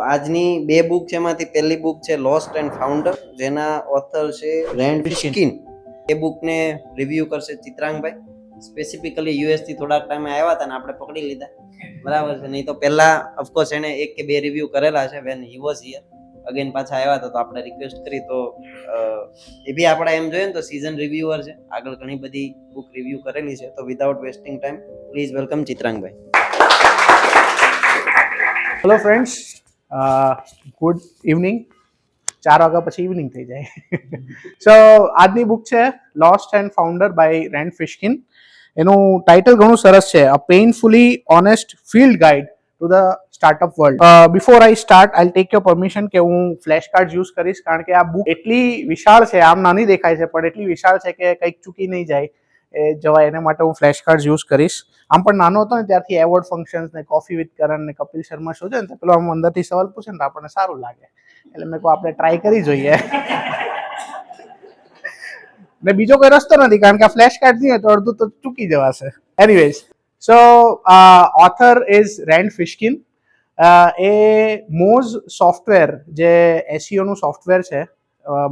આજની બે બુક છે, એમાંથી પહેલી બુક છે લોસ્ટ એન્ડ ફાઉન્ડર, જેના ઓથર છે રેન્ડ ફિશકિન. એ બુકને રિવ્યુ કરશે ચિત્રાંગભાઈ. સ્પેસિફિકલી યુએસ થી થોડાક ટાઈમે આવ્યા હતા ને આપણે પકડી લીધા, બરાબર છે. નહીં તો પહેલા ઓફકોર્સ એને એક કે બે રિવ્યુ કરેલા છે when he was here. Again પાછા આવ્યા હતા તો આપણે રિક્વેસ્ટ કરી, તો એ બી આપણે એમ જોઈએ ને તો સીઝન રિવ્યુઅર છે, આગળ ઘણી બધી બુક રિવ્યુ કરેલી છે. તો without wasting time please welcome ચિત્રાંગભાઈ. Hello friends, good evening. 4 વાગ્યા પછી ઇવનિંગ થઈ જાય. સો આજની બુક છે lost and founder by Rand Fishkin. એનું ટાઇટલ ઘણું સરસ છે, a painfully honest field guide to the startup world. Before I start I take your permission કે હું ફ્લેશ કાર્ડ યુઝ કરીશ, કારણ કે આ બુક એટલી વિશાળ છે, આમ નાની દેખાય છે પણ એટલી વિશાળ છે કે કંઈક ચૂકી નહીં જાય એ જવાય, એને માટે હું ફ્લેશ કાર્ડ યુઝ કરીશ. આમ પણ નાનો હતો ને ત્યારથી એવોર્ડ ફંક્શન્સ ને કોફી વિથ કરણ ને કપિલ શર્મા શો છે ને, પેલો આમ અંદરથી સવાલ પૂછે ને તો આપણને સારું લાગે, એટલે મેં કહું આપણે ટ્રાય કરી જોઈએ. ને બીજો કોઈ રસ્તો નથી, કારણ કે આ ફ્લેશ કાર્ડ નહીં હોય તો અડધું તો ચૂકી જવાશે. Anyways, so author is Rand Fishkin. એ મોઝ સોફ્ટવેર, જે એસઈઓ નું સોફ્ટવેર છે,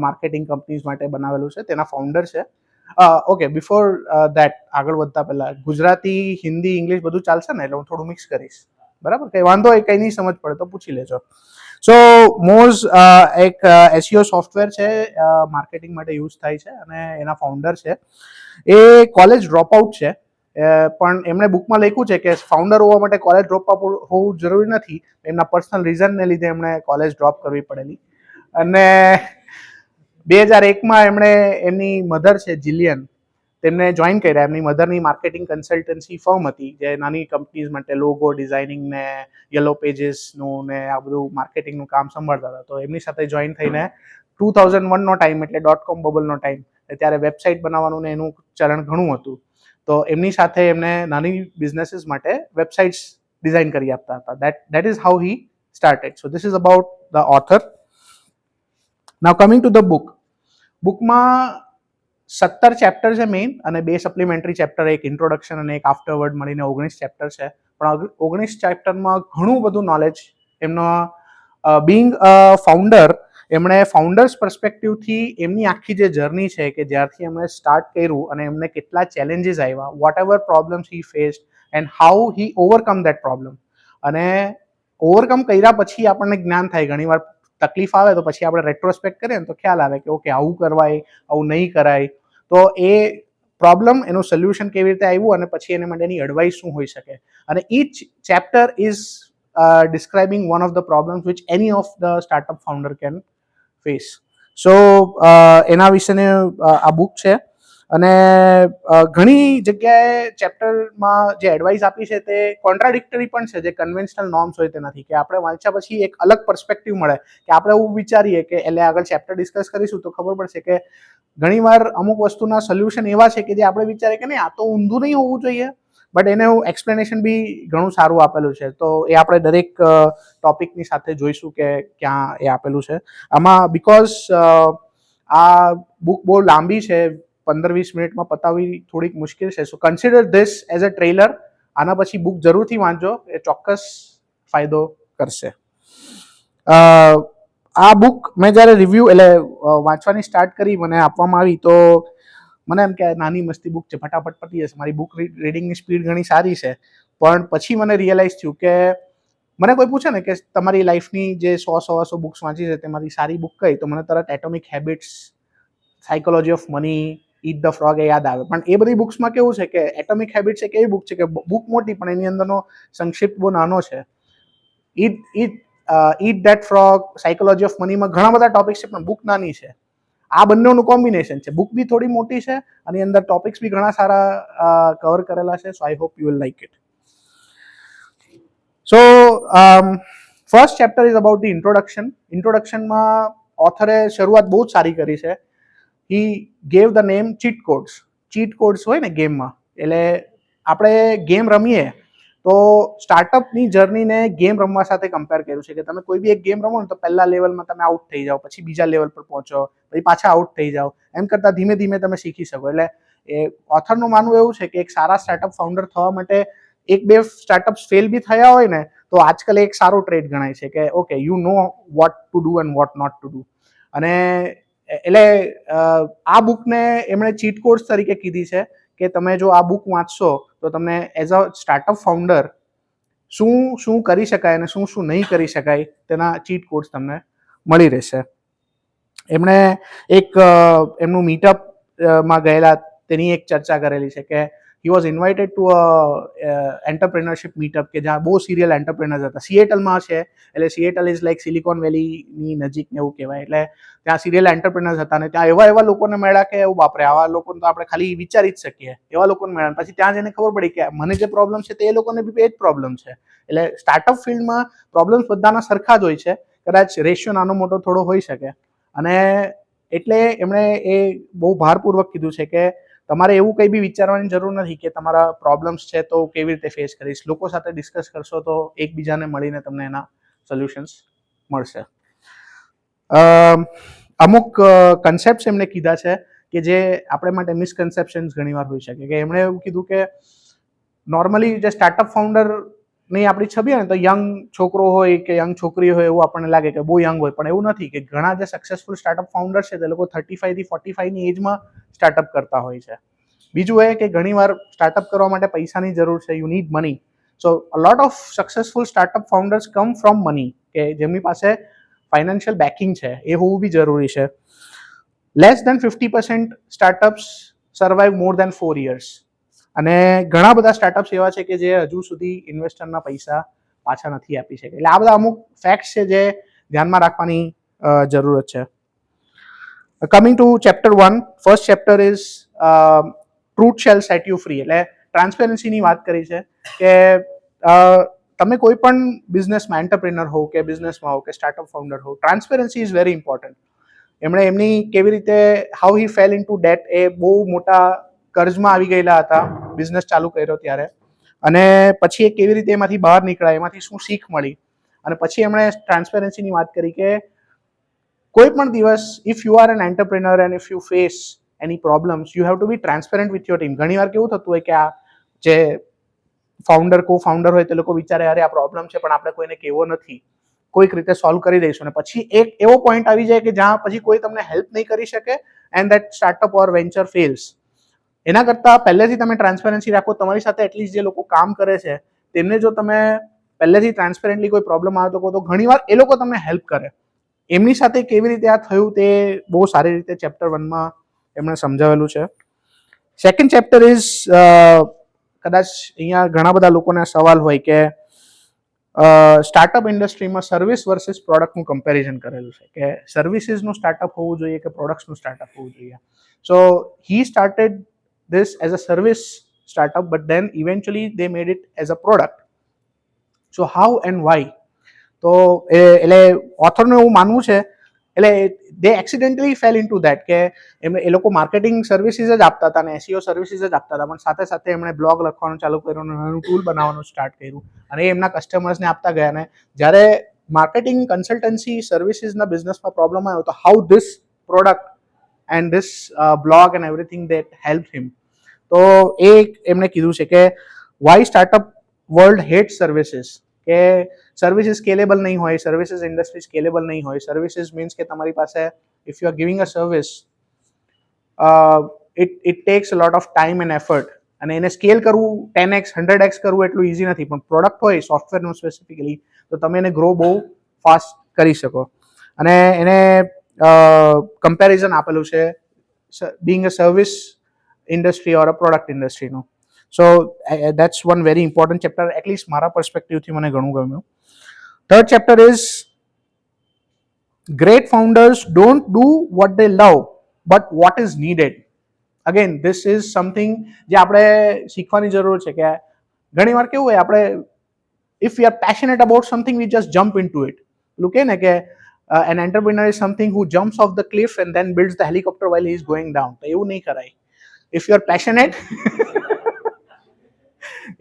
માર્કેટિંગ કંપનીઝ માટે બનાવેલું છે, તેના ફાઉન્ડર છે. ઓકે, બિફોર દેટ આગળ વધતા પહેલા ગુજરાતી, હિન્દી, ઇંગ્લિશ બધું ચાલશે ને, એટલે હું થોડું મિક્સ કરીશ, બરાબર? કંઈ વાંધો હોય, કંઈ નહીં સમજ પડે તો પૂછી લેજો. સો મોઝ એક એસઈઓ સોફ્ટવેર છે, માર્કેટિંગ માટે યુઝ થાય છે, અને એના ફાઉન્ડર છે. એ કોલેજ ડ્રોપ આઉટ છે, પણ એમણે બુકમાં લખ્યું છે કે ફાઉન્ડર હોવા માટે કોલેજ ડ્રોપ આઉટ હોવું જરૂરી નથી. એમના પર્સનલ રીઝનને લીધે એમણે કોલેજ ડ્રોપ કરવી પડેલી. અને 2001માં એમણે એમની મધર છે જિલિયન, તેમને જોઈન કર્યા. એમની મધરની માર્કેટિંગ કન્સલ્ટન્સી ફર્મ હતી, જે નાની કંપનીઝ માટે લોગો ડિઝાઇનિંગ ને યલો પેજીસનું ને આ બધું માર્કેટિંગનું કામ સંભાળતા હતા. તો એમની સાથે જોઈન થઈને 2001નો ટાઈમ, એટલે .com બબલનો ટાઈમ, ત્યારે વેબસાઇટ બનાવવાનું ને એનું ચલણ ઘણું હતું. તો એમની સાથે એમને નાની બિઝનેસીસ માટે વેબસાઇટ્સ ડિઝાઇન કરી આપતા હતા. That is how he started. So this is about the author. Now coming to the book. બુકમાં 17 ચેપ્ટર છે મેઇન, અને 2 સપ્લિમેન્ટરી ચેપ્ટર, એક ઇન્ટ્રોડક્શન અને એક આફ્ટરવર્ડ, મળીને 19 ચેપ્ટર છે. પણ 19 ચેપ્ટરમાં ઘણું બધું નોલેજ એમનો, બિંગ અ ફાઉન્ડર, એમણે ફાઉન્ડર્સ પર્સપેક્ટિવથી એમની આખી જે જર્ની છે, કે જ્યારથી એમણે સ્ટાર્ટ કર્યું અને એમને કેટલા ચેલેન્જીસ આવ્યા, whatever problems he faced and how he overcome that problem. અને ઓવરકમ કર્યા પછી આપણને જ્ઞાન થાય. ઘણીવાર તકલીફ આવે તો પછી આપણે રેટ્રોસ્પેક્ટ કરીએ ને તો ખ્યાલ આવે કે ઓકે, આવું કરવાય, આવું નહીં કરાય. તો એ પ્રોબ્લેમ, એનું સોલ્યુશન કેવી રીતે આવ્યું, અને પછી એને માટેની એડવાઇસ શું હોઈ શકે. અને each chapter is describing one of the problems which any of the startup founder can face. So એના વિશેની આ બુક છે. અને ઘણી જગ્યાએ ચેપ્ટરમાં જે એડવાઇસ આપી છે તે કોન્ટ્રાડિક્ટરી પણ છે, જે કન્વેન્શનલ નોર્મ્સ હોય તેનાથી, કે આપણે વાંચ્યા પછી એક અલગ પર્સપેક્ટિવ મળે, કે આપણે એવું વિચારીએ કે એટલે આગળ ચેપ્ટર ડિસ્કસ કરીશું તો ખબર પડશે કે ઘણીવાર અમુક વસ્તુના સોલ્યુશન એવા છે કે જે આપણે વિચારીએ કે નહીં, આ તો ઊંધું નહીં હોવું જોઈએ, બટ એનું એક્સપ્લેનેશન બી ઘણું સારું આપેલું છે. તો એ આપણે દરેક ટોપિકની સાથે જોઈશું કે ક્યાં એ આપેલું છે આમાં. બિકોઝ આ બુક બહુ લાંબી છે, 15-20 મિનિટમાં પતાવવી થોડીક મુશ્કેલ છે. So consider this as a trailer. આના પછી બુક જરૂરથી વાંચજો, એ ચોક્કસ ફાયદો કરશે. આ બુક મેં જ્યારે રિવ્યૂ, એટલે વાંચવાની સ્ટાર્ટ કરી, મને આપવામાં આવી, તો મને એમ કે નાની મસ્તી બુક છે, ફટાફટ પતી જશે, મારી બુક રીડિંગની સ્પીડ ઘણી સારી છે. પણ પછી મને રિયલાઇઝ થયું કે મને કોઈ પૂછે ને કે તમારી લાઈફની જે 100 બુક્સ વાંચી છે તેમાંથી સારી બુક કઈ, તો મને તરત atomic habits, psychology of money, eat the frog એ યાદ આવે. પણ એ બધી બુક્સમાં કેવું છે કે એટોમિક હેબિટ્સ એક એવી બુક છે કે બુક મોટી, પણ એની અંદરનો સંક્ષિપ્ત બહુ નાનો છે. ઈટ ધેટ ફ્રોગ, સાયકોલોજી ઓફ મનીમાં ઘણા બધા ટોપિક્સ છે, પણ બુક નાની છે. આ બંનેનું કોમ્બિનેશન છે. બુક બી થોડી મોટી છે, અને અંદર ટોપિક્સ બી ઘણા સારા કવર કરેલા છે. So I hope you will like it. So first chapter is about the introduction. ઇન્ટ્રોડક્શનમાં ઓથરે શરૂઆત બહુ જ સારી કરી છે. He gave the name cheat codes. Cheat codes હોય ને ગેમમાં, એટલે આપણે ગેમ રમીએ તો સ્ટાર્ટઅપની જર્નીને ગેમ રમવા સાથે કમ્પેર કર્યું છે, કે તમે કોઈ બી એક ગેમ રમો ને તો પહેલા લેવલમાં તમે આઉટ થઈ જાઓ, પછી બીજા લેવલ પર પહોંચો, પછી પાછા આઉટ થઈ જાઓ, એમ કરતાં ધીમે ધીમે તમે શીખી શકો. એટલે એ ઓથરનું માનવું એવું છે કે એક સારા સ્ટાર્ટઅપ ફાઉન્ડર થવા માટે 1-2 સ્ટાર્ટઅપ્સ ફેલ બી થયા હોય ને તો તો આજકાલ એક સારો ટ્રેડ ગણાય છે કે okay you know what to do and what not to do. અને એટલે આ બુકને એમણે ચીટ કોડ્સ તરીકે કીધી છે કે તમે જો આ બુક વાંચશો તો તમને એઝ અ સ્ટાર્ટઅપ ફાઉન્ડર શું શું કરી શકાય અને શું શું નહીં કરી શકાય તેના ચીટ કોડ્સ તમને મળી રહેશે. એમણે એક એમનું મીટઅપ માં ગયેલા તેની એક ચર્ચા કરેલી છે કે he was invited to entrepreneurship meetup કે જ્યાં બહુ સિરિયલ એન્ટરપ્રેનર્સ હતા. સિએટલમાં છે, એટલે સિએટલ ઇઝ લાઈક સિલિકોન વેલીની નજીક ને એવું કહેવાય. એટલે ત્યાં સિરિયલ એન્ટરપ્રેનર્સ હતા અને ત્યાં એવા લોકોને મળ્યા કે એવું બાપરે આવા લોકોને તો આપણે ખાલી વિચારી જ શકીએ એવા લોકોને મળ્યા. પછી ત્યાં જઈને ખબર પડી કે મને જે પ્રોબ્લેમ છે તે એ લોકોને બી એ જ પ્રોબ્લેમ છે. એટલે સ્ટાર્ટઅપ ફિલ્ડમાં પ્રોબ્લેમ્સ બધાના સરખા જ હોય છે, કદાચ રેશિયો નાનો મોટો થોડો હોઈ શકે. અને એટલે એમણે એ બહુ ભારપૂર્વક કીધું છે કે તમારે એવું કંઈ બી વિચારવાની જરૂર નથી કે તમારા પ્રોબ્લેમ્સ છે તો કેવી રીતે ફેસ કરીશ. લોકો સાથે ડિસ્કસ કરશો તો એકબીજાને મળીને તમને એના સોલ્યુશન્સ મળશે. અમુક કન્સેપ્ટ્સ એમણે કીધા છે કે જે આપણે માટે મિસકન્સેપ્શન્સ ઘણીવાર હોઈ શકે. કે એમણે એવું કીધું કે નોર્મલી જે સ્ટાર્ટઅપ ફાઉન્ડર ની આપણી છબી ને તો યંગ છોકરો હોય કે યંગ છોકરી હોય એવું આપણને લાગે કે બહુ યંગ હોય, પણ એવું નથી. કે ઘણા જે સક્સેસફુલ સ્ટાર્ટઅપ ફાઉન્ડર છે તે લોકો 35 થી 45ની એજમાં સ્ટાર્ટઅપ કરતા હોય છે. બીજું એ કે ઘણીવાર સ્ટાર્ટઅપ કરવા માટે પૈસાની જરૂર છે, you need money. So a lot of successful startup founders come from money, કે જેમની પાસે ફાઇનાન્શિયલ બેકિંગ છે એ હોવું બી જરૂરી છે. લેસ દેન 50% સ્ટાર્ટઅપ્સ સર્વાઈવ મોર દેન 4 years. અને ઘણા બધા સ્ટાર્ટઅપ્સ એવા છે કે જે હજુ સુધી ઇન્વેસ્ટરના પૈસા પાછા નથી આપી શકે. એટલે આ બધા અમુક ફેક્ટ્સ છે જે ધ્યાનમાં રાખવાની જરૂરત છે. Coming to chapter 1, first chapter is truth shall set you free. એટલે ટ્રાન્સપેરન્સીની વાત કરી છે કે તમે કોઈ પણ બિઝનેસમાં એન્ટરપ્રેનર હો કે બિઝનેસમાં હો કે સ્ટાર્ટઅપ ફાઉન્ડર હો, ટ્રાન્સપેરન્સી ઇઝ વેરી ઇમ્પોર્ટન્ટ. એમણે એમની કેવી રીતે how he fell in to debt, એ બહુ મોટા કર્જમાં આવી ગયેલા હતા બિઝનેસ ચાલુ કર્યો ત્યારે, અને પછી એ કેવી રીતે એમાંથી બહાર નીકળાય, એમાંથી શું શીખ મળી, અને પછી એમણે ટ્રાન્સપેરન્સીની વાત કરી કે કોઈ પણ દિવસ if you are an entrepreneur and if you face any problems, you have to be transparent with your team. ઘણીવાર કેવું થતું હોય કે આ જે ફાઉન્ડર કો ફાઉન્ડર હોય તે લોકો વિચારે અરે આ પ્રોબ્લેમ છે પણ આપણે કોઈને કહેવો નથી, કોઈક રીતે સોલ્વ કરી દઈશું. અને પછી એક એવો પોઈન્ટ આવી જાય કે જ્યાં પછી કોઈ તમને હેલ્પ નહીં કરી શકે and that startup or venture fails. એના કરતાં પહેલેથી તમે ટ્રાન્સપેરન્સી રાખો. તમારી સાથે એટલીસ્ટ જે લોકો કામ કરે છે તેમને જો તમે પહેલેથી ટ્રાન્સપેરન્ટલી કોઈ પ્રોબ્લેમ આવે તો કહો, તો ઘણીવાર એ લોકો તમને હેલ્પ કરે. એમની સાથે કેવી રીતે આ થયું તે બહુ સારી રીતે ચેપ્ટર 1માં એમણે સમજાવેલું છે. સેકન્ડ ચેપ્ટર ઇઝ, કદાચ અહીંયા ઘણા બધા લોકોના સવાલ હોય કે સ્ટાર્ટઅપ ઇન્ડસ્ટ્રીમાં સર્વિસ વર્સિસ પ્રોડક્ટનું કમ્પેરિઝન કરેલું છે કે સર્વિસીસનું સ્ટાર્ટઅપ હોવું જોઈએ કે પ્રોડક્ટ્સનું સ્ટાર્ટઅપ હોવું જોઈએ. So he started this as a service startup, but then eventually they made it as a product. So how and why? તો એટલે ઓથરનું એવું માનવું છે, એટલે they accidentally fell into that કે એ લોકો માર્કેટિંગ સર્વિસીસ જ આપતા હતા અને એસઈઓ સર્વિસીસ જ આપતા હતા, પણ સાથે સાથે એમણે બ્લોગ લખવાનું ચાલુ કર્યું અને નાનું ટૂલ બનાવવાનું સ્ટાર્ટ કર્યું અને એ એમના કસ્ટમર્સને આપતા ગયા. અને જ્યારે માર્કેટિંગ કન્સલ્ટન્સી સર્વિસીસના બિઝનેસમાં પ્રોબ્લેમ આવ્યો તો how this product and this blog and everything that helped him. તો એ એમણે કીધું છે કે why startup world hates services, કે સર્વિસીસ સ્કેલેબલ નહીં હોય, સર્વિસીસ ઇન્ડસ્ટ્રી સ્કેલેબલ નહીં હોય. સર્વિસીસ મીન્સ કે તમારી પાસે if you are giving a service, it tax a lot of time and effort, અને એને સ્કેલ કરવું 10x 100x કરવું એટલું ઇઝી નથી. પણ પ્રોડક્ટ હોય સોફ્ટવેરનું સ્પેસિફિકલી તો તમે એને ગ્રો બહુ ફાસ્ટ કરી શકો. અને એને કમ્પેરિઝન આપેલું છે being a service industry or a product industry નું. So that's one very important chapter, at least મારા perspective થી મને ઘણું ગમ્યું. Third chapter is great founders don't do what they love but what is needed. Again this is something જે આપણે શીખવાની જરૂર છે કે ઘણીવાર કેવું હોય, આપણે if we are passionate about something we just jump into it. પેલું કે ને કે an entrepreneur is something who jumps off the cliff and then builds the helicopter while he is going down. તો એવું નહીં કરાય. If you are passionate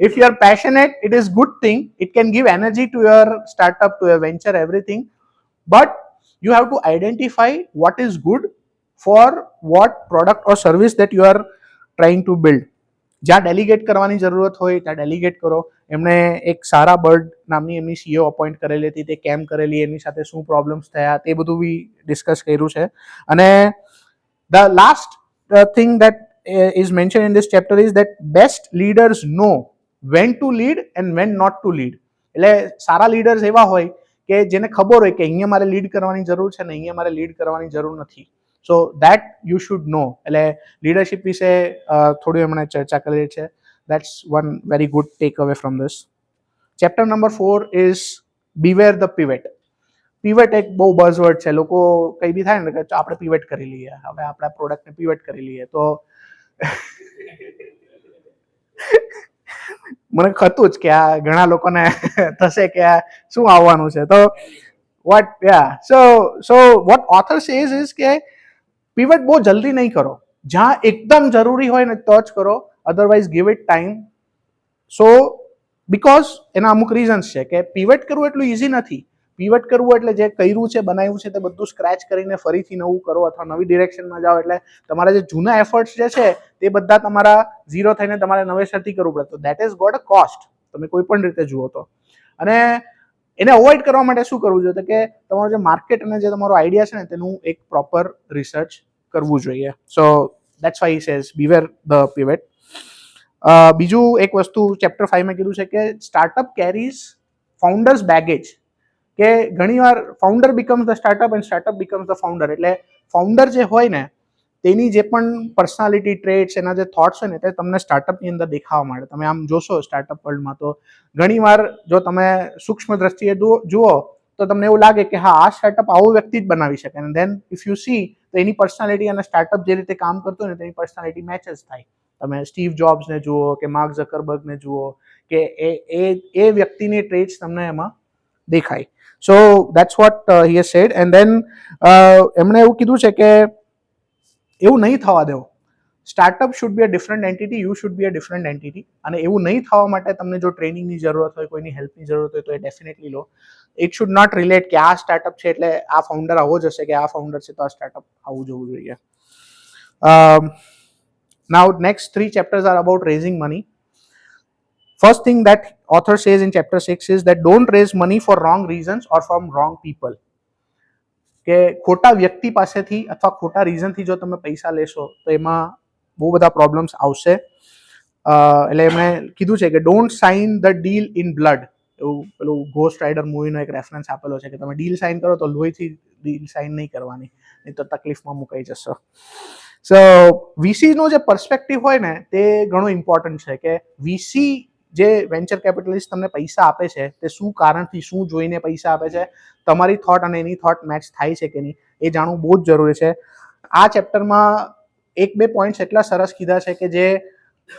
if you are passionate, it is good thing. It can give energy to your startup, to your venture, everything. But you have to identify what is good for what product or service that you are trying to build. જ્યાં delegate કરવાની જરૂરત હોય ત્યાં delegate કરો, એમણે એક સારા bird નામની એમની સીઓ અપોઇન્ટ કરેલી હતી, તે કેમ કરેલી, એમની સાથે શું પ્રોબ્લેમ્સ થયા તે બધું બી ડિસ્કસ કર્યું છે. અને the last thing that is mentioned in this chapter is that best leaders know when to lead and when not to lead. એટલે સારા લીડર્સ એવા હોય કે જેને ખબર હોય કે અહીંયા મારે લીડ કરવાની જરૂર છે ને અહીંયા મારે લીડ કરવાની જરૂર નથી. So that you should know. એટલે લીડરશિપ વિશે થોડી એમણે ચર્ચા કરેલી છે. That's one very good takeaway from this. Chapter number 4 is beware the pivot. Pivot એક બહુ બઝવર્ડ છે. લોકો કંઈ બી થાય ને કે આપણે પિવટ કરી લઈએ, હવે આપણા પ્રોડક્ટને પિવટ કરી લઈએ. તો મને ખતું જ કે આ ઘણા લોકોને થશે કે આ શું આવવાનું છે. તો વોટ ઓથર સેઝ ઇઝ કે પિવટ બહુ જલ્દી નહીં કરો. જ્યાં એકદમ જરૂરી હોય ને તો જ કરો, otherwise give it time. So because એના અમુક રીઝન્સ છે કે પિવટ કરવું એટલું ઇઝી નથી. પિવટ કરવું એટલે જે કર્યું છે, બનાવ્યું છે તે બધું સ્ક્રેચ કરીને ફરીથી નવું કરો અથવા નવી ડિરેક્શનમાં જાઓ. એટલે તમારા જે જૂના એફર્ટ્સ જે છે તે બધા તમારા ઝીરો થઈને તમારે નવેસરથી કરવું પડે. તો that is got a cost, તમે કોઈ પણ રીતે જુઓ તો. અને એને અવોઇડ કરવા માટે શું કરવું જોઈએ કે તમારું જે માર્કેટ અને જે તમારો આઈડિયા છે ને તેનું એક પ્રોપર રિસર્ચ કરવું જોઈએ. So that's why he says beware the pivot. બીજું એક વસ્તુ ચેપ્ટર 5 માં કીધું છે કે સ્ટાર્ટઅપ કેરીઝ ફાઉન્ડર્સ બેગેજ. કે ઘણીવાર founder becomes the startup and startup becomes the founder. એટલે ફાઉન્ડર જે હોય ને તેની જે પણ પર્સનાલિટી ટ્રેટ્સ, એના જે થોટ્સ હોય ને તે તમને સ્ટાર્ટઅપની અંદર દેખાવા માંડે. તમે આમ જોશો સ્ટાર્ટઅપ વર્લ્ડમાં તો ઘણીવાર જો તમે સૂક્ષ્મ દ્રષ્ટિએ જુઓ તો તમને એવું લાગે કે હા, આ સ્ટાર્ટઅપ આવો વ્યક્તિ જ બનાવી શકે. અને ધેન ઇફ યુ સી તો એની પર્સનાલિટી અને સ્ટાર્ટઅપ જે રીતે કામ કરતું હોય ને તેની પર્સનાલિટી મેચ જ થાય. તમે સ્ટીવ જોબ્સને જુઓ કે માર્ક ઝકરબર્ગને જુઓ કે એ વ્યક્તિની ટ્રેટ્સ તમને એમાં દેખાય. So that's what he has said. And then એમણે એવું કીધું છે કે એવું નહીં થવા દેવો. Startup should be a different entity, you should be a different entity. અને એવું નહીં થવા માટે તમને જો ટ્રેનિંગની જરૂરત હોય, કોઈની હેલ્પની જરૂરત હોય તો એ ડેફિનેટલી લો. ઇટ શુડ નોટ રિલેટ કે આ સ્ટાર્ટઅપ છે એટલે આ ફાઉન્ડર આવો જ હશે, કે આ ફાઉન્ડર છે તો આ સ્ટાર્ટઅપ આવું જવું જોઈએ. Now next 3 chapters are about raising money. First thing that author says in chapter 6 is that don't raise money for wrong reasons or from wrong people. કે ખોટા વ્યક્તિ પાસેથી અથવા ખોટા રીઝનથી જો તમે પૈસા લેશો તો એમાં બહુ બધા પ્રોબ્લેમ્સ આવશે. એટલે એમણે કીધું છે કે don't sign the deal in blood. એવું પેલું ઘોસ્ટ રાઇડર મૂવીનો એક રેફરન્સ આપેલો છે કે તમે ડીલ સાઇન કરો તો લોહીથી ડીલ સાઇન નહીં કરવાની, નહીં તો તકલીફમાં મુકાઈ જશો. સો વીસીનો જે પર્સપેક્ટિવ હોય ને તે ઘણું ઇમ્પોર્ટન્ટ છે. કે વીસી જે વેન્ચર કેપિટલિસ્ટ તમને પૈસા આપે છે તે શું કારણથી, શું જોઈને પૈસા આપે છે, તમારી થોટ અને એની થોટ મેચ થાય છે કે નહીં એ જાણવું બહુ જ જરૂરી છે. આ ચેપ્ટરમાં 1-2 પોઈન્ટ્સ એટલા સરસ કીધા છે કે જે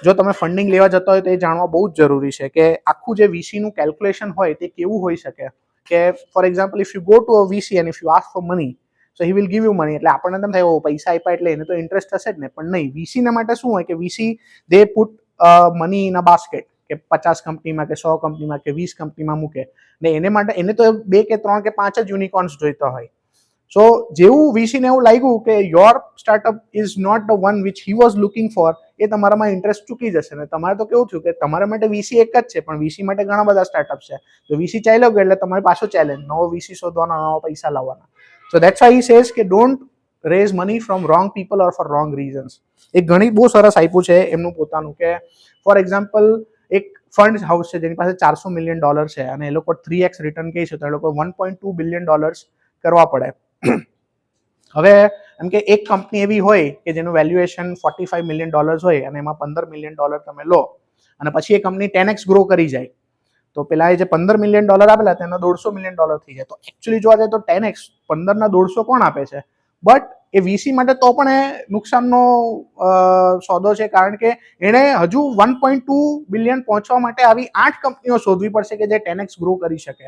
જો તમે ફંડિંગ લેવા જતા હોય તો એ જાણવા બહુ જ જરૂરી છે. કે આખું જે વીસીનું કેલ્ક્યુલેશન હોય તે કેવું હોઈ શકે. કે for example if you go to a VC and if you ask for money, so he will give you money. એટલે આપણને તેમ થાય પૈસા આપ્યા એટલે એને તો ઇન્ટરેસ્ટ થશે જ ને. પણ નહીં, વીસીના માટે શું હોય કે VC they put money in a basket. કે 50 કંપનીમાં કે 100 કંપનીમાં કે 20 કંપનીમાં મૂકે ને એને માટે એને તો 2 કે 3 કે 5 જ યુનિકોર્ન્સ જોઈતા હોય. સો જેવું વીસીને એવું લાગ્યું કે your startup is not the one which he was looking for, એ તમારામાં ઇન્ટરેસ્ટ ચૂકી જશે. ને તમારે તો કેવું થયું કે તમારા માટે વીસી એક જ છે પણ વીસી માટે ઘણા બધા સ્ટાર્ટઅપ છે. તો વીસી ચાલ્યો ગયો એટલે તમારી પાછો ચેલેન્જ, નવો વીસી શોધવાનો, નવા પૈસા લાવવાના. So that's why he says કે don't raise money from wrong people or for wrong reasons. એ ઘણી બહુ સરસ આપ્યું છે એમનું પોતાનું. કે ફોર એક્ઝામ્પલ એક ફંડ હાઉસ છે જેની પાસે $400 મિલિયન છે અને એ લોકો 3x રિટર્ન કહે છે તો એ લોકો $1.2 બિલિયન કરવા પડે. હવે એમ કે એક કંપની એવી હોય કે જેનું વેલ્યુએશન $45 મિલિયન હોય અને એમાં $15 મિલિયન તમે લો અને પછી એ કંપની 10x ગ્રો કરી જાય તો પેલા એ જે $15 મિલિયન આપેલા તેના $150 મિલિયન થઈ જાય. તો એકચ્યુઅલી જોવા જાય તો 10x 15 ના 150 કોણ આપે છે? બટ એ વીસી માટે તો પણ એ નુકસાનનો સોદો છે. કારણ કે એણે હજુ 1.2 બિલિયન પહોંચવા માટે આવી 8 કંપનીઓ શોધવી પડશે કે જે 10x ગ્રો કરી શકે.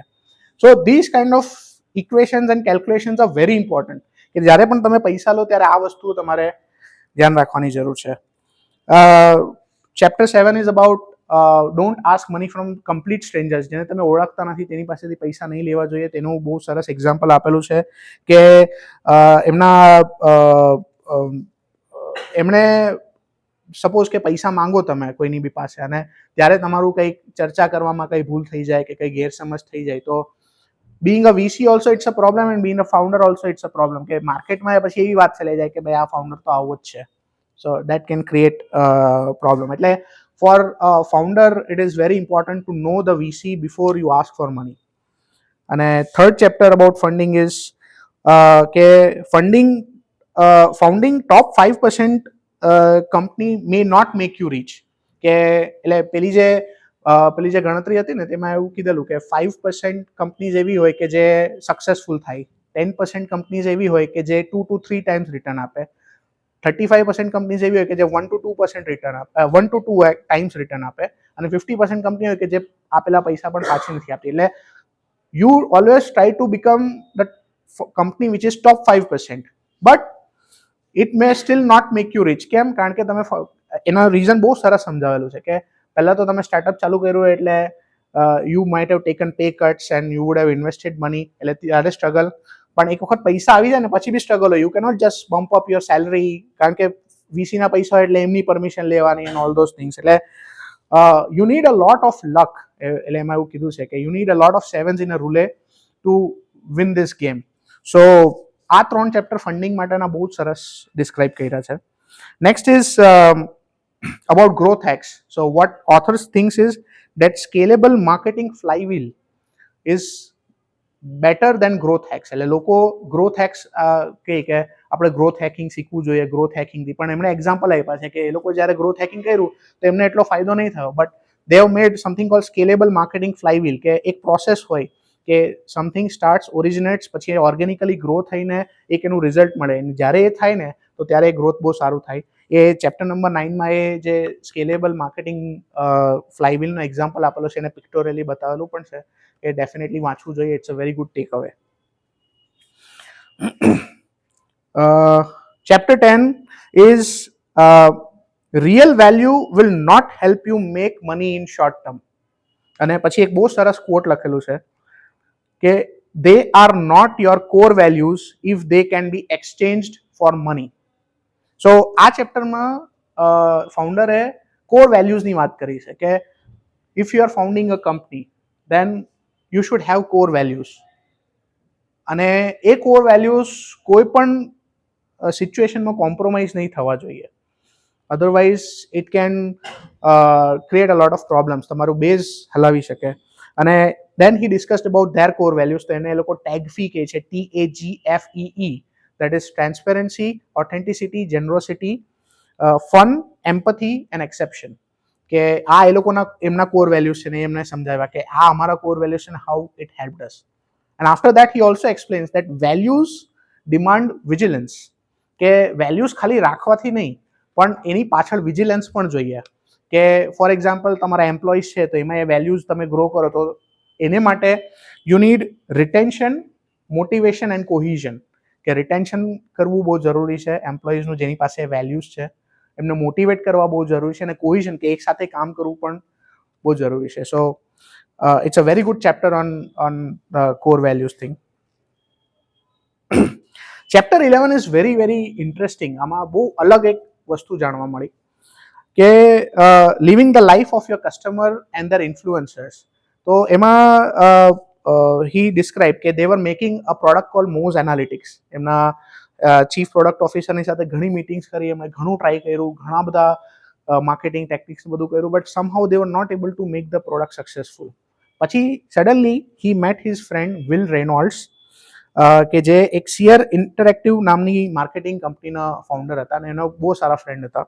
So this kind of equations and calculations are very important. કે જ્યારે પણ તમે પૈસા લો ત્યારે આ વસ્તુ તમારે ધ્યાન રાખવાની જરૂર છે. Chapter 7 is about don't ask money from complete strangers. જેને તમે ઓળખતા નથી તેની પાસેથી પૈસા નહીં લેવા જોઈએ. તેનું બહુ સરસ એક્ઝામ્પલ આપેલું છે કે એમણે સપોઝ કે પૈસા માંગો તમે કોઈની બી પાસે અને ત્યારે તમારું કંઈક ચર્ચા કરવામાં કંઈ ભૂલ થઈ જાય કે કંઈ ગેરસમજ થઈ જાય તો being a VC also it's a problem and being a founder also it's a problem કે માર્કેટમાં પછી એવી વાત ફેલાઈ જાય કે ભાઈ આ ફાઉન્ડર તો આવો જ છે. So that can create problem. એટલે for a founder it is very important to know the VC before you ask for money. અને third chapter about funding is કે founding top 5% company may not make you rich. કે એટલે પેલી જે ગણતરી હતી ને તેમાં એવું કીધેલું કે 5% કંપનીઝ એવી હોય કે જે સક્સેસફુલ થાય, 10% કંપનીઝ એવી હોય કે જે 2 to 3 times રિટર્ન આપે, 35% કંપનીઝ એવી હોય કે જે 1 to 2% રિટર્ન આપે, 1 to 2 times રિટર્ન આપે, અને 50% કંપની હોય કે જે આપેલા પૈસા પણ પાછી નથી આપતી. એટલે you always try to become the company which is top 5%, but it may still not make you rich. કેમ? કારણ કે તમે એના રીઝન બહુ સરસ સમજાવેલું છે કે પહેલા તો તમે સ્ટાર્ટઅપ ચાલુ કર્યું એટલે you might have taken pay cuts and you would have invested money, એટલે ત્યારે સ્ટ્રગલ, પણ એક વખત પૈસા આવી જાય ને પછી બી સ્ટ્રગલ હોય. You cannot just bump up your salary, કારણ કે વીસીના પૈસા હોય એટલે એમની પરમિશન લેવાની એન્ડ ઓલ ધોઝ થિંગ્સ. એટલે you need a lot of luck. એટલે એમાં એવું કીધું છે કે you need a lot of sevens in a roulette to win this game. So આ 3 ચેપ્ટર ફંડિંગ માટેના બહુ જ સરસ ડિસ્ક્રાઇબ કર્યા છે. Next is about growth hacks. So what authors thinks is that scalable marketing flywheel is better than growth hacks. એટલે લોકો growth hacks કહે કે આપણે growth hacking શીખવું જોઈએ, growth hacking થી, પણ એમણે એક્ઝામ્પલ આપ્યા છે કે એ લોકો જ્યારે growth hacking કર્યું તો એમને એટલો ફાયદો નહીં થયો, but they have made something called scalable marketing flywheel, કે એક પ્રોસેસ હોય કે સમથિંગ સ્ટાર્ટ્સ, ઓરિજિનેટ્સ, પછી ઓર્ગેનિકલી ગ્રો થઈને એક એનું રિઝલ્ટ મળે, જ્યારે એ થાય ને તો ત્યારે ગ્રોથ બહુ સારું થાય. એ ચેપ્ટર નંબર 9માં એ જે સ્કેલેબલ માર્કેટિંગ ફ્લાયવ્હીલનો એક્ઝામ્પલ આપેલો છે એને પિક્ટોરિયલી બતાવેલું પણ છે, એ ડેફિનેટલી વાંચવું જોઈએ. It's a very good takeaway. Chapter 10 is real value will not help you make money in short term. અને પછી એક બહુ સરસ કોટ લખેલું છે કે they are not your core values if they can be exchanged for money. સો આ ચેપ્ટરમાં ફાઉન્ડરે core વેલ્યુઝની વાત કરી છે કે if you are founding a company then you should have core values, અને એ કોર વેલ્યુઝ કોઈ પણ સિચ્યુએશનમાં કોમ્પ્રોમાઇઝ નહીં થવા જોઈએ, otherwise it can create a lot of problems, તમારું બેઝ હલાવી શકે. અને then he discussed about their core values, તો એને એ લોકો TAGFE કહે છે, TAGFEE, that is transparency, authenticity, generosity, fun, empathy and exception. કે આ એ લોકોના એમના કોર વેલ્યુઝ છે ને એમને સમજાવ્યા કે આ અમારા કોર વેલ્યુઝ છે ને how it helped us. And after that he also explains that values demand vigilance, કે વેલ્યુઝ ખાલી રાખવાથી નહીં પણ એની પાછળ વિજિલન્સ પણ જોઈએ. કે ફોર એક્ઝામ્પલ તમારા એમ્પ્લોઈઝ છે તો એમાં એ વેલ્યુઝ તમે ગ્રો કરો તો એને માટે you need retention, motivation and cohesion. કે રિટેન્શન કરવું બહુ જરૂરી છે એમ્પ્લોઈઝનું જેની પાસે વેલ્યુઝ છે, એમને મોટિવેટ કરવા બહુ જરૂરી છે, અને કોહિઝન કે એક સાથે કામ કરવું પણ બહુ જરૂરી છે. So it's a very good chapter on core values thing. Chapter 11 is very very interesting. આમાં બહુ અલગ એક વસ્તુ જાણવા મળી કે living the life of your customer and their influencers. તો એમાં he described કે they were making a product called Moz Analytics. એમના ચીફ પ્રોડક્ટ ઓફિસરની સાથે ઘણી મીટિંગ્સ કરી, એમણે ઘણું ટ્રાય કર્યું, ઘણા બધા માર્કેટિંગ ટેક્ટિક્સ બધું કર્યું, but somehow they were not able to make the product successful. પછી suddenly he met his friend Will Reynolds, કે જે એક સિયર ઇન્ટરેક્ટિવ નામની માર્કેટિંગ કંપનીના ફાઉન્ડર હતા અને એનો બહુ સારા ફ્રેન્ડ હતા.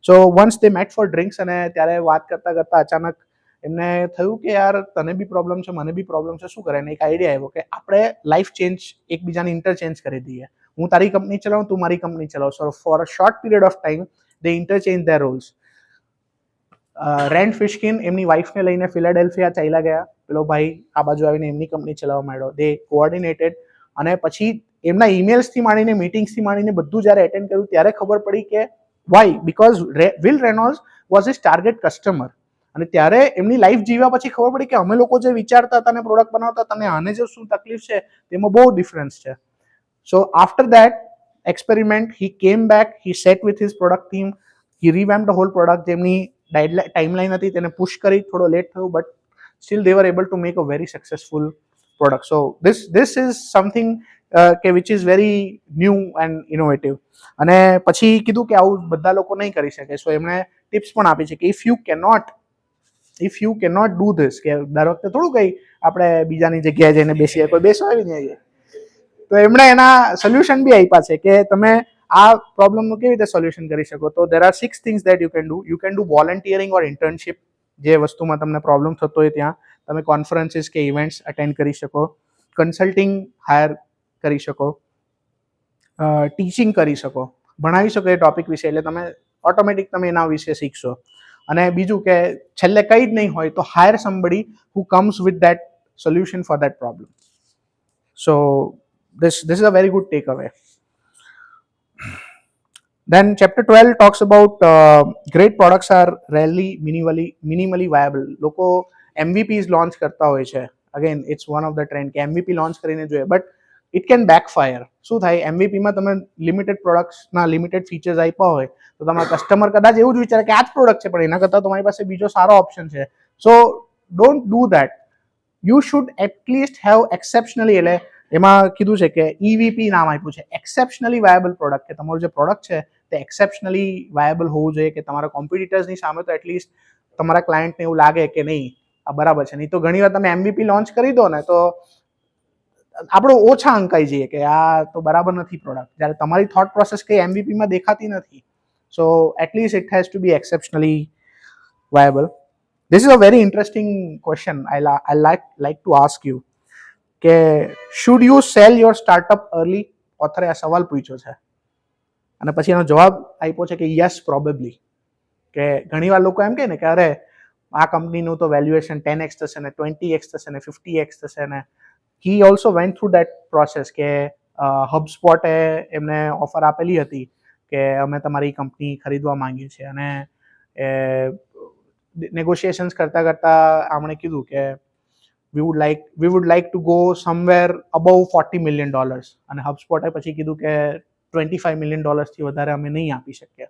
સો વન્સ દે મેટ ફોર ડ્રિંક્સ, અને ત્યારે વાત કરતા કરતા અચાનક એમને થયું કે યાર તને બી પ્રોબ્લેમ છે, મને બી પ્રોબ્લેમ છે, શું કરે? એને એક આઈડિયા આવ્યો કે આપણે લાઈફ ચેન્જ એકબીજાને ઇન્ટરચેન્જ કરી દઈએ. હું તારી કંપની ચલાવું, તું મારી કંપની ચલાવ. So for a short period of time they interchange their roles. Rand Fishkin એમની વાઇફને લઈને ફિલાડેલ્ફિયા ચાલ્યા ગયા, પેલો ભાઈ આ બાજુ આવીને એમની કંપની ચલાવવા માંડ્યો. દે કોઓર્ડિનેટેડ, અને પછી એમના ઈમેલ્સથી માંડીને મીટિંગ્સથી માંડીને બધું જ્યારે એટેન્ડ કર્યું ત્યારે ખબર પડી કે why, because Will Reynolds was his target customer. અને ત્યારે એમની લાઈફ જીવ્યા પછી ખબર પડી કે અમે લોકો જે વિચારતા હતા અને પ્રોડક્ટ બનાવતા હતા અને આને જે શું તકલીફ છે તેમાં બહુ ડિફરન્સ છે. So after that experiment he came back, he sat with his product team, he revamp the whole product. જેમની ટાઈમલાઈન હતી તેને પુશ કરી, થોડો લેટ થયું, but still they were able to make a very successful product. So this is something કે which is very new and innovative. અને પછી કીધું કે આવું બધા લોકો નહીં કરી શકે, સો એમણે ટિપ્સ પણ આપી છે કે if you cannot do this, કે દર વખતે થોડું કંઈ આપણે બીજાની જગ્યાએ જઈને બેસીએ, કોઈ બેસવા આવી નહીં, તો એમણે એના સોલ્યુશન બી આપ્યા છે કે તમે આ પ્રોબ્લેમનું કેવી રીતે સોલ્યુશન કરી શકો. તો there are 6 things that you can do. You can do volunteering or internship, જે વસ્તુમાં તમને પ્રોબ્લેમ થતો હોય ત્યાં તમે કોન્ફરન્સીસ કે ઇવેન્ટ્સ અટેન્ડ કરી શકો, કન્સલ્ટિંગ હાયર કરી શકો, ટીચિંગ કરી શકો, ભણાવી શકો એ ટોપિક વિશે, એટલે તમે ઓટોમેટિક તમે એના વિશે શીખશો. અને બીજું કે છેલ્લે કંઈ જ નહીં હોય તો higher somebody who comes with that solution for that problem. So this is a very good takeaway. Then chapter 12 talks about great products are rarely minimally viable. લોકો MVPs launch કરતા હોય છે. Again, it's one of the trend કે MVP launch કરીને જોઈએ, but it can backfire. શું થાય, MVP માં તમે લિમિટેડ પ્રોડક્ટ્સના લિમિટેડ ફીચર્સ આપ્યા હોય તો તમારા કસ્ટમર કદાચ એવું જ વિચારે કે આ જ પ્રોડક્ટ છે, પણ એના કરતાં તમારી પાસે બીજો સારો ઓપ્શન છે. So don't do that. You should at least have exceptionally, એટલે એમાં કીધું છે કે EVP નામ આપ્યું છે, એક્સેપ્શનલી વાયેબલ પ્રોડક્ટ, કે તમારું જે પ્રોડક્ટ છે તે એક્સેપ્શનલી વાયેબલ હોવું જોઈએ, કે તમારા કોમ્પિટિટર્સની સામે તો એટલીસ્ટ તમારા ક્લાયન્ટને એવું લાગે કે નહીં આ બરાબર છે. નહીં તો ઘણી વાર તમે MVP લોન્ચ કરી દો ને તો આપણો ઓછા અંકાઈ જઈએ કે આ તો બરાબર નથી પ્રોડક્ટ, જ્યારે તમારી થોટ પ્રોસેસ કંઈ MVPમાં દેખાતી નથી. So at least it has to be exceptionally viable. This is a very interesting question I like to ask you કે should you sell your startup early? ઓથરે આ સવાલ પૂછ્યો છે અને પછી એનો જવાબ આપ્યો છે કે યસ પ્રોબેબલી. કે ઘણીવાર લોકો એમ કહે ને કે અરે આ કંપનીનું તો વેલ્યુએશન 10x થશે ને 20x થશે ને 50x થશે ને. he also went through that process કે HubSpot એમને ઓફર આપેલી હતી કે અમે તમારી કંપની ખરીદવા માંગીએ છીએ, અને નેગોશિએશન્સ કરતા આમણે કીધું કે we would like to go somewhere above $40 million, અને HubSpot પછી કીધું કે $25 million થી વધારે અમે નહીં આપી શકીએ.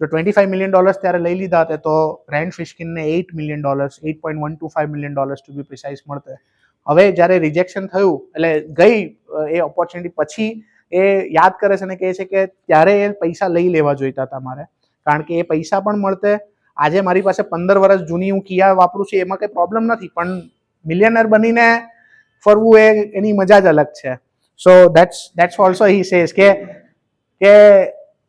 તો $25 million ત્યારે લઈ લીધા હતા તો રેન્ડ ફિશકિનને $8 million, $8.125 million ટુ બી પ્રિસાઇઝ મળતે. હવે જ્યારે રિજેક્શન થયું એટલે ગઈ એ ઓપોર્ચ્યુનિટી પછી એ યાદ કરે છે અને કહે છે કે ત્યારે એ પૈસા લઈ લેવા જોઈતા હતા મારે, કારણ કે એ પૈસા પણ મળતે. આજે મારી પાસે 15 વર્ષ જૂની હું કિયા વાપરું છું, એમાં કંઈ પ્રોબ્લેમ નથી, પણ મિલિયનર બનીને ફરવું એની મજા જ અલગ છે. સો દેટ્સ ઓલ્સો હી સેઝ કે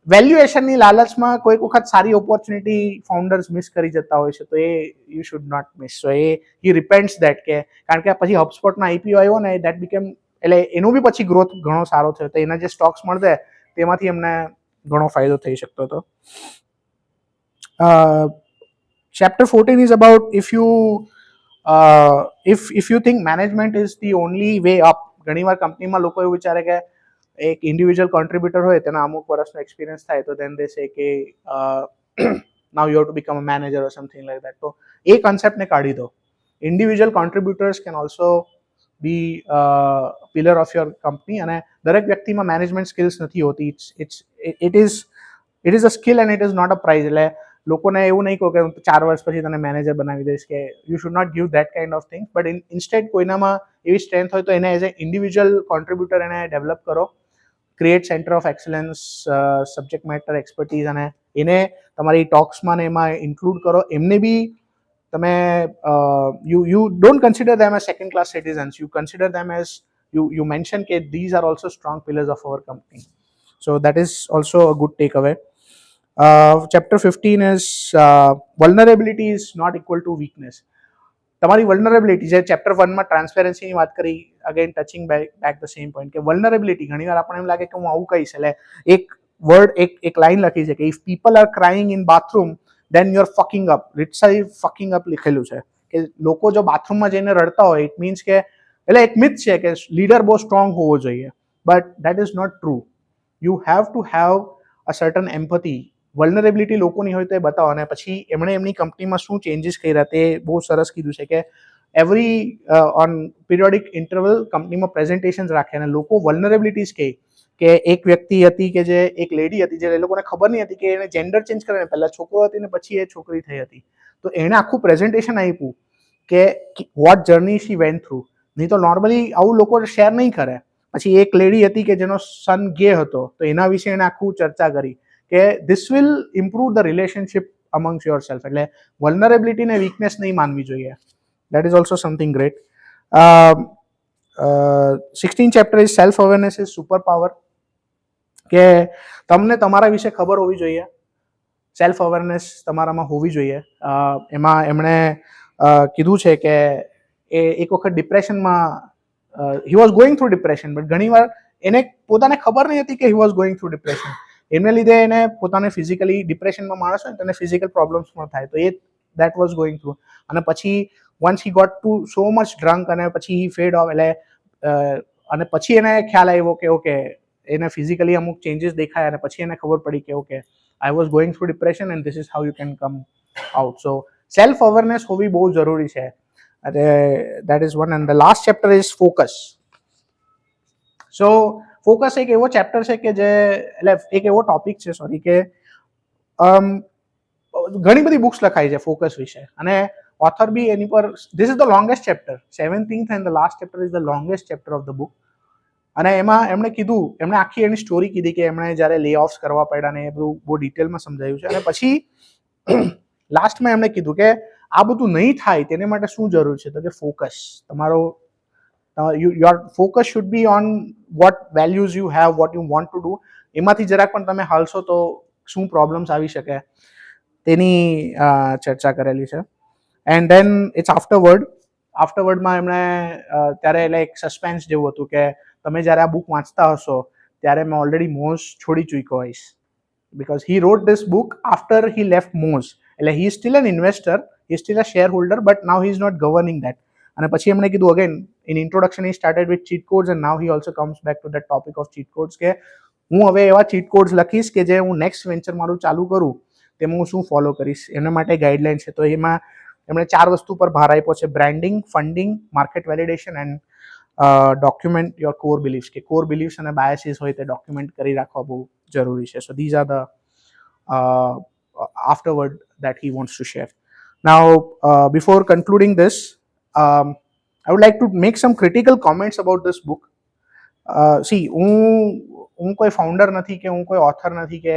વેલ્યુએશનની લાલચમાં કોઈક વખત સારી ઓપોર્ચ્યુનિટી ફાઉન્ડર્સ મિસ કરી જતા હોય છે, તો એ you should not miss. So he repents that, કે કારણ કે પછી HubSpotના IPO આવ્યો ને દેટ બીકેમ, એટલે એનું બી પછી ગ્રોથ ઘણો સારો થયો, તો એના જે સ્ટોક્સ મળતે તેમાંથી એમને ઘણો ફાયદો થઈ શકતો હતો. Chapter 14 is about if you think management is the only way up. ઘણીવાર કંપનીમાં લોકો એવું વિચારે કે એક ઇન્ડિવિજ્યુઅલ કોન્ટ્રીબ્યુટર હોય તેના અમુક વર્ષનો એક્સપિરિયન્સ થાય તો then they say કે now you have to become a manager or something like that. તો એ કોન્સેપ્ટને કાઢી દો. Individual contributors can also be pillar of your company, અને દરેક વ્યક્તિમાં મેનેજમેન્ટ સ્કિલ્સ નથી હોતી. It is a skill and it is not a prize. એટલે લોકોને એવું નહીં કહો કે 4 વર્ષ પછી તને મેનેજર બનાવી દઈશ, કે you should not give that kind of thing, but instead કોઈનામાં એવી સ્ટ્રેન્થ હોય તો એને એઝ એ ઇન્ડિવિજ્યુઅલ કોન્ટ્રીબ્યુટર એને ડેવલપ કરો, create center of excellence, subject matter expertise, અને એને તમારી ટોક્સમાં ને એમાં ઇન્ક્લુડ કરો. એમને બી તમે you don't consider them as second class citizens, you consider them as you mention કે these are also strong pillars of our company. So that is also a good takeaway. Chapter 15 is vulnerability is not equal to weakness. તમારી વલ્નરેબિલિટી, જે chapter 1માં ટ્રાન્સપેરન્સીની વાત કરી, again touching back the same point, કે vulnerability ઘણીવાર આપણને એમ લાગે કે હું આવું કહીશ, એટલે એક લાઈન લખી છે કે if people are crying in bathroom then you are fucking up. Literally fucking up લખેલું છે કે લોકો જો બાથરૂમમાં જઈને રડતા હોય ઇટ મીન્સ કે, એટલે એક મિથ છે કે લીડર બહુ સ્ટ્રોંગ હોવો જોઈએ, but that is not true. You have to have a certain empathy. Vulnerability લોકોની હોય તો એ બતાવો. અને પછી એમણે એમની કંપનીમાં શું ચેન્જીસ કર્યા તે બહુ સરસ કીધું છે કે ઓન પિરિયોડિક ઇન્ટરવલ કંપનીમાં પ્રેઝન્ટેશન્સ રાખે અને લોકો વલ્નરેબિલિટીઝ કહે કે એક વ્યક્તિ હતી કે જે એક લેડી હતી, જે એ લોકોને ખબર નહીં હતી કે એને જેન્ડર ચેન્જ કરે, પહેલાં છોકરો હતી ને પછી એ છોકરી થઈ હતી. તો એણે આખું પ્રેઝન્ટેશન આપ્યું કે વોટ જર્ની શી વેન્ટ થ્રુ. નહીં તો નોર્મલી આવું લોકો શેર નહીં કરે. પછી એક લેડી હતી કે જેનો સન ગે હતો, તો એના વિશે એણે આખું ચર્ચા કરી કે this will improve the relationship amongst yourself. એટલે વલ્નરેબિલિટી ને વીકનેસ નહીં માનવી જોઈએ. That is also something great. 16 chapter is self awareness is super power. કે તમને તમારા વિશે ખબર હોવી જોઈએ, સેલ્ફ અવેરનેસ તમારામાં હોવી જોઈએ. એમાં એમણે કીધું છે કે એ એક વખત ડિપ્રેશનમાં he was going through depression, but ઘણીવાર એને પોતાને ખબર નહીં હતી કે he was going through depression. એમને લીધે એને પોતાને ફિઝિકલી ડિપ્રેશનમાં માણસ હોય તો એને ફિઝિકલ પ્રોબ્લેમ્સ પણ થાય. તો એ દેટ વોઝ ગોઈંગ થ્રુ. અને પછી once he got to so much drunk અને પછી હી ફેડ ઓફ, એટલે અને પછી એને ખ્યાલ આવ્યો કે ઓકે એને ફિઝિકલી અમુક ચેન્જીસ દેખાય અને પછી એને ખબર પડી કે okay I was going through depression and this is how you can come out. So self awareness હોવી બહુ જરૂરી છે. That is one. And the last chapter is focus. So focus એક એવો ચેપ્ટર છે કે જે એટલે એક એવો ટોપિક છે સોરી કે ઘણી બધી બુક્સ લખાઈ છે ફોકસ વિશે, અને ઓથર બી એની પર this is the longest chapter. 17th and the last chapter is the longest chapter of the book. અને એમાં એમણે કીધું, એમણે આખી એની સ્ટોરી કીધી કે એમણે જ્યારે લે ઓફ્સ કરવા પડ્યા ને એ બધું બહુ ડિટેલમાં સમજાયું છે. અને પછી લાસ્ટમાં એમણે કીધું કે આ બધું નહીં થાય તેને માટે શું જરૂર છે, તો કે ફોકસ. તમારો your focus should be on vote values you have, what you want to do. એમાંથી જરાક પણ તમે હાલશો તો શું પ્રોબ્લેમ્સ આવી શકે તેની ચર્ચા કરેલી છે. એન્ડ ધેન ઇટ્સ આફ્ટરવર્ડમાં એમણે ત્યારે એટલે એક સસ્પેન્સ જેવું હતું કે તમે જ્યારે આ બુક વાંચતા હશો ત્યારે મેં ઓલરેડી મોઝ છોડી ચૂક્યો હોઈશ, because he wrote this book after he left Moz. એટલે he still an investor, he still a shareholder, but now he is not governing that. અને પછી એમણે કીધું again in introduction he started with cheat codes and now he also comes back to that topic of cheat codes કે હું હવે એવા cheat codes લખીશ કે જે હું નેક્સ્ટ વેન્ચર મારું ચાલુ કરું તેમાં હું શું ફોલો કરીશ, એના માટે ગાઈડલાઇન છે. તો એમાં એમણે 4 વસ્તુ પર ભાર આપ્યો છે: branding, funding, market validation and document your core beliefs. કે કોર બિલીફ્સ અને બાયસીસ હોય તે ડોક્યુમેન્ટ કરી રાખવા બહુ જરૂરી છે. સો these are the afterward that he wants to share. Now, before concluding this, I would like to make some critical comments about this book. See, હું કોઈ ફાઉન્ડર નથી કે હું કોઈ ઓથર નથી કે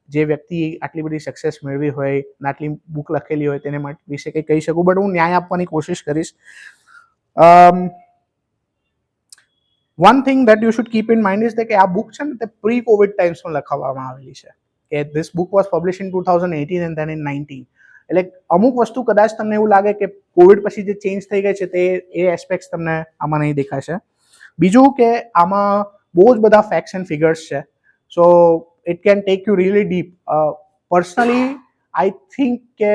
જે વ્યક્તિ આટલી બધી સક્સેસ મેળવી હોય ને આટલી બુક લખેલી હોય તેને વિશે કંઈ કહી શકું, બટ હું ન્યાય આપવાની કોશિશ કરીશ. One thing that you should keep in mind is કે આ બુક છે ને તે પ્રી કોવિડ ટાઈમ્સમાં લખવામાં આવેલી છે. કે this book was publish in 2018 and then in 19. એટલે અમુક વસ્તુ કદાચ તમને એવું લાગે કે કોવિડ પછી જે ચેન્જ થઈ ગઈ છે તે એ એસ્પેક્ટ્સ તમને આમાં નહીં દેખાશે. બીજું કે આમાં બહુ જ બધા ફેક્ટ્સ એન્ડ ફિગર્સ છે. So it can take you really deep. Personally I think કે